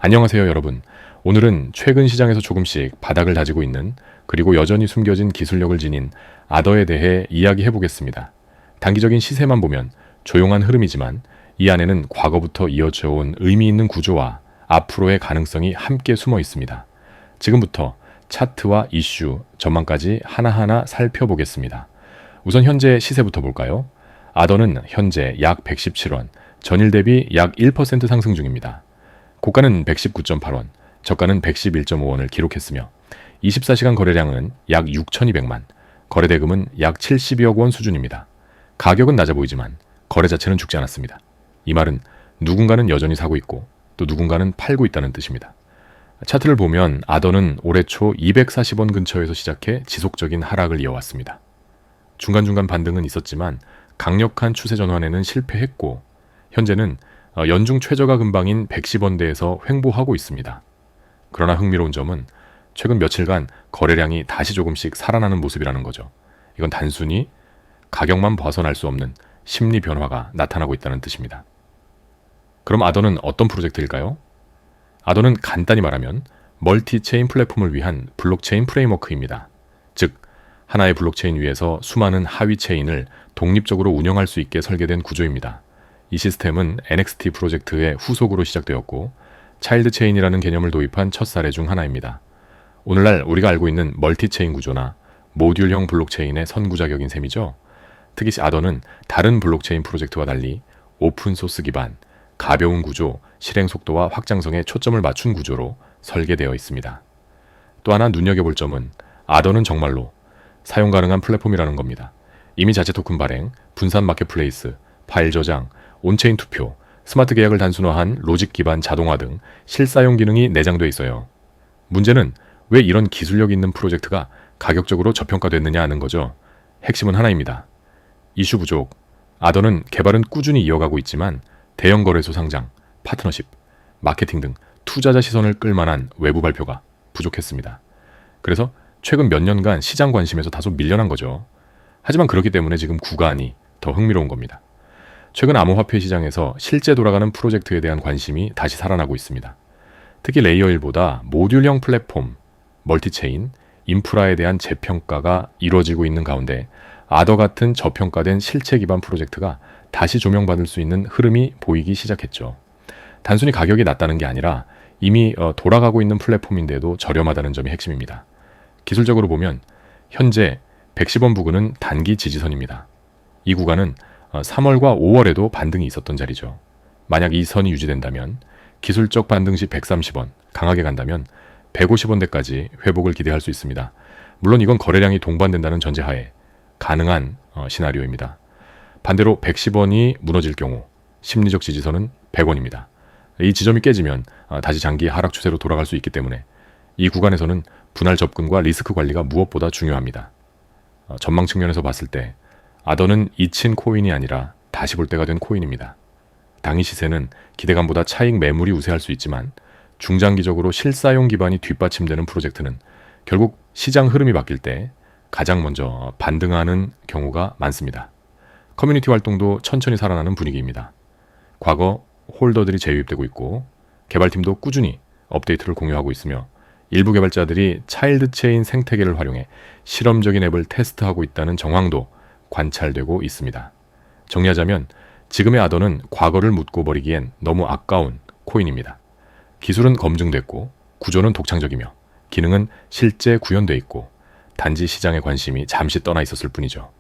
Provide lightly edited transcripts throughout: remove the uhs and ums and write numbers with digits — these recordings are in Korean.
안녕하세요 여러분. 오늘은 최근 시장에서 조금씩 바닥을 다지고 있는 그리고 여전히 숨겨진 기술력을 지닌 아더에 대해 이야기해 보겠습니다. 단기적인 시세만 보면 조용한 흐름이지만 이 안에는 과거부터 이어져 온 의미 있는 구조와 앞으로의 가능성이 함께 숨어 있습니다. 지금부터 차트와 이슈, 전망까지 하나하나 살펴보겠습니다. 우선 현재 시세부터 볼까요? 아더는 현재 약 117원, 전일 대비 약 1% 상승 중입니다. 고가는 119.8원, 저가는 111.5원을 기록했으며 24시간 거래량은 약 6,200만, 거래대금은 약 72억 원 수준입니다. 가격은 낮아 보이지만 거래 자체는 죽지 않았습니다. 이 말은 누군가는 여전히 사고 있고 또 누군가는 팔고 있다는 뜻입니다. 차트를 보면 아더는 올해 초 240원 근처에서 시작해 지속적인 하락을 이어왔습니다. 중간중간 반등은 있었지만 강력한 추세 전환에는 실패했고 현재는 연중 최저가 근방인 110원대에서 횡보하고 있습니다. 그러나 흥미로운 점은 최근 며칠간 거래량이 다시 조금씩 살아나는 모습이라는 거죠. 이건 단순히 가격만 벗어날 수 없는 심리 변화가 나타나고 있다는 뜻입니다. 그럼 아더는 어떤 프로젝트일까요? 아더는 간단히 말하면 멀티체인 플랫폼을 위한 블록체인 프레임워크입니다. 즉, 하나의 블록체인 위에서 수많은 하위 체인을 독립적으로 운영할 수 있게 설계된 구조입니다. 이 시스템은 NXT 프로젝트의 후속으로 시작되었고 차일드 체인이라는 개념을 도입한 첫 사례 중 하나입니다. 오늘날 우리가 알고 있는 멀티체인 구조나 모듈형 블록체인의 선구자격인 셈이죠. 특히 아더는 다른 블록체인 프로젝트와 달리 오픈소스 기반, 가벼운 구조, 실행 속도와 확장성에 초점을 맞춘 구조로 설계되어 있습니다. 또 하나 눈여겨볼 점은 아더는 정말로 사용 가능한 플랫폼이라는 겁니다. 이미 자체 토큰 발행, 분산 마켓플레이스, 파일 저장, 온체인 투표, 스마트 계약을 단순화한 로직 기반 자동화 등 실사용 기능이 내장돼 있어요. 문제는 왜 이런 기술력 있는 프로젝트가 가격적으로 저평가됐느냐 하는 거죠. 핵심은 하나입니다. 이슈 부족. 아더는 개발은 꾸준히 이어가고 있지만 대형 거래소 상장, 파트너십, 마케팅 등 투자자 시선을 끌만한 외부 발표가 부족했습니다. 그래서 최근 몇 년간 시장 관심에서 다소 밀려난 거죠. 하지만 그렇기 때문에 지금 구간이 더 흥미로운 겁니다. 최근 암호화폐 시장에서 실제 돌아가는 프로젝트에 대한 관심이 다시 살아나고 있습니다. 특히 레이어 1보다 모듈형 플랫폼, 멀티체인, 인프라에 대한 재평가가 이루어지고 있는 가운데 아더 같은 저평가된 실체 기반 프로젝트가 다시 조명받을 수 있는 흐름이 보이기 시작했죠. 단순히 가격이 낮다는 게 아니라 이미 돌아가고 있는 플랫폼인데도 저렴하다는 점이 핵심입니다. 기술적으로 보면 현재 110원 부근은 단기 지지선입니다. 이 구간은 3월과 5월에도 반등이 있었던 자리죠. 만약 이 선이 유지된다면 기술적 반등 시 130원, 강하게 간다면 150원대까지 회복을 기대할 수 있습니다. 물론 이건 거래량이 동반된다는 전제하에 가능한 시나리오입니다. 반대로 110원이 무너질 경우 심리적 지지선은 100원입니다. 이 지점이 깨지면 다시 장기 하락 추세로 돌아갈 수 있기 때문에 이 구간에서는 분할 접근과 리스크 관리가 무엇보다 중요합니다. 전망 측면에서 봤을 때 아더는 잊힌 코인이 아니라 다시 볼 때가 된 코인입니다. 당일 시세는 기대감보다 차익 매물이 우세할 수 있지만 중장기적으로 실사용 기반이 뒷받침되는 프로젝트는 결국 시장 흐름이 바뀔 때 가장 먼저 반등하는 경우가 많습니다. 커뮤니티 활동도 천천히 살아나는 분위기입니다. 과거 홀더들이 재유입되고 있고 개발팀도 꾸준히 업데이트를 공유하고 있으며 일부 개발자들이 차일드 체인 생태계를 활용해 실험적인 앱을 테스트하고 있다는 정황도 관찰되고 있습니다. 정리하자면 지금의 아더는 과거를 묻고 버리기엔 너무 아까운 코인입니다. 기술은 검증됐고 구조는 독창적이며 기능은 실제 구현돼 있고 단지 시장의 관심이 잠시 떠나 있었을 뿐이죠.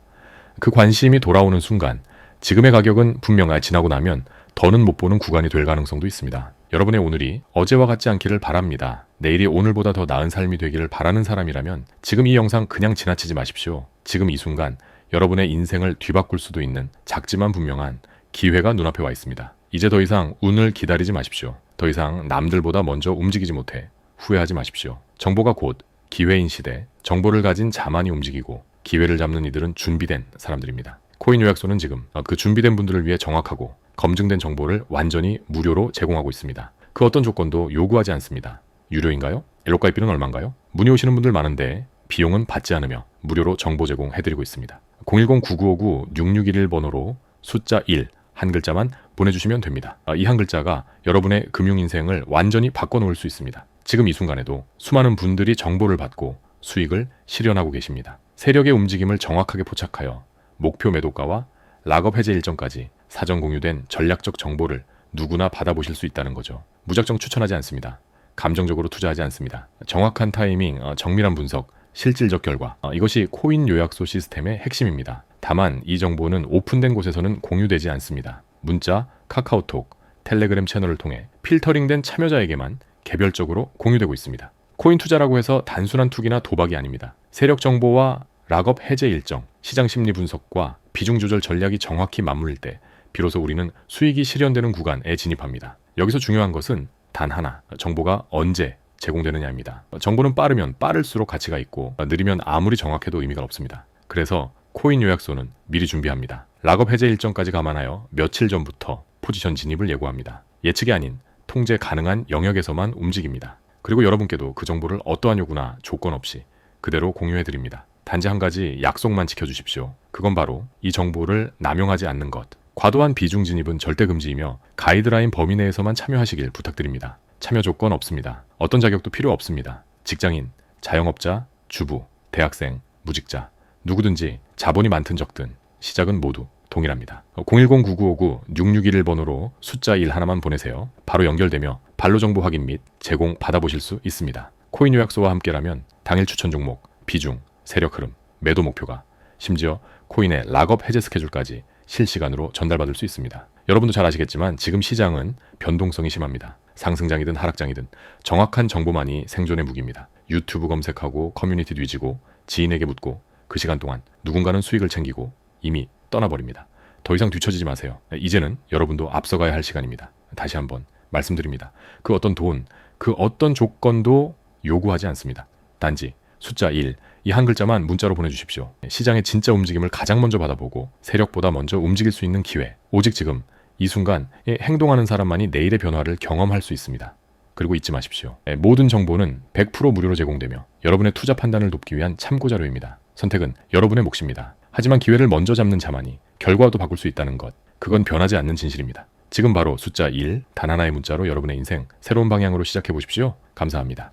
그 관심이 돌아오는 순간 지금의 가격은 분명 지나고 나면 더는 못 보는 구간이 될 가능성도 있습니다. 여러분의 오늘이 어제와 같지 않기를 바랍니다. 내일이 오늘보다 더 나은 삶이 되기를 바라는 사람이라면 지금 이 영상 그냥 지나치지 마십시오. 지금 이 순간 여러분의 인생을 뒤바꿀 수도 있는 작지만 분명한 기회가 눈앞에 와 있습니다. 이제 더 이상 운을 기다리지 마십시오. 더 이상 남들보다 먼저 움직이지 못해 후회하지 마십시오. 정보가 곧 기회인 시대, 정보를 가진 자만이 움직이고 기회를 잡는 이들은 준비된 사람들입니다. 코인 요약소는 지금 그 준비된 분들을 위해 정확하고 검증된 정보를 완전히 무료로 제공하고 있습니다. 그 어떤 조건도 요구하지 않습니다. 유료인가요? 엘로 가입비는 얼마인가요? 문의 오시는 분들 많은데 비용은 받지 않으며 무료로 정보 제공해드리고 있습니다. 010-9959-6611 번호로 숫자 1, 한 글자만 보내주시면 됩니다. 이 한 글자가 여러분의 금융 인생을 완전히 바꿔놓을 수 있습니다. 지금 이 순간에도 수많은 분들이 정보를 받고 수익을 실현하고 계십니다. 세력의 움직임을 정확하게 포착하여 목표 매도가와 락업 해제 일정까지 사전 공유된 전략적 정보를 누구나 받아보실 수 있다는 거죠. 무작정 추천하지 않습니다. 감정적으로 투자하지 않습니다. 정확한 타이밍, 정밀한 분석, 실질적 결과, 이것이 코인 요약소 시스템의 핵심입니다. 다만 이 정보는 오픈된 곳에서는 공유되지 않습니다. 문자, 카카오톡, 텔레그램 채널을 통해 필터링된 참여자에게만 개별적으로 공유되고 있습니다. 코인 투자라고 해서 단순한 투기나 도박이 아닙니다. 세력 정보와 락업 해제 일정, 시장 심리 분석과 비중 조절 전략이 정확히 맞물릴 때 비로소 우리는 수익이 실현되는 구간에 진입합니다. 여기서 중요한 것은 단 하나, 정보가 언제 제공되느냐입니다. 정보는 빠르면 빠를수록 가치가 있고 느리면 아무리 정확해도 의미가 없습니다. 그래서 코인 요약소는 미리 준비합니다. 락업 해제 일정까지 감안하여 며칠 전부터 포지션 진입을 예고합니다. 예측이 아닌 통제 가능한 영역에서만 움직입니다. 그리고 여러분께도 그 정보를 어떠한 요구나 조건 없이 그대로 공유해드립니다. 단지 한 가지 약속만 지켜주십시오. 그건 바로 이 정보를 남용하지 않는 것. 과도한 비중 진입은 절대 금지이며 가이드라인 범위 내에서만 참여하시길 부탁드립니다. 참여 조건 없습니다. 어떤 자격도 필요 없습니다. 직장인, 자영업자, 주부, 대학생, 무직자 누구든지 자본이 많든 적든 시작은 모두 동일합니다. 010-9959-6611번으로 숫자 1 하나만 보내세요. 바로 연결되며 반로 정보 확인 및 제공 받아보실 수 있습니다. 코인 요약소와 함께라면 당일 추천 종목, 비중, 세력 흐름, 매도 목표가 심지어 코인의 락업 해제 스케줄까지 실시간으로 전달받을 수 있습니다. 여러분도 잘 아시겠지만 지금 시장은 변동성이 심합니다. 상승장이든 하락장이든 정확한 정보만이 생존의 무기입니다. 유튜브 검색하고 커뮤니티 뒤지고 지인에게 묻고 그 시간 동안 누군가는 수익을 챙기고 이미 떠나버립니다. 더 이상 뒤처지지 마세요. 이제는 여러분도 앞서가야 할 시간입니다. 다시 한번 말씀드립니다. 그 어떤 돈, 그 어떤 조건도 요구하지 않습니다. 단지 숫자 1, 이 한 글자만 문자로 보내주십시오. 시장의 진짜 움직임을 가장 먼저 받아보고 세력보다 먼저 움직일 수 있는 기회. 오직 지금 이 순간 행동하는 사람만이 내일의 변화를 경험할 수 있습니다. 그리고 잊지 마십시오. 모든 정보는 100% 무료로 제공되며 여러분의 투자 판단을 돕기 위한 참고자료입니다. 선택은 여러분의 몫입니다. 하지만 기회를 먼저 잡는 자만이 결과도 바꿀 수 있다는 것. 그건 변하지 않는 진실입니다. 지금 바로 숫자 1, 단 하나의 문자로 여러분의 인생 새로운 방향으로 시작해 보십시오. 감사합니다.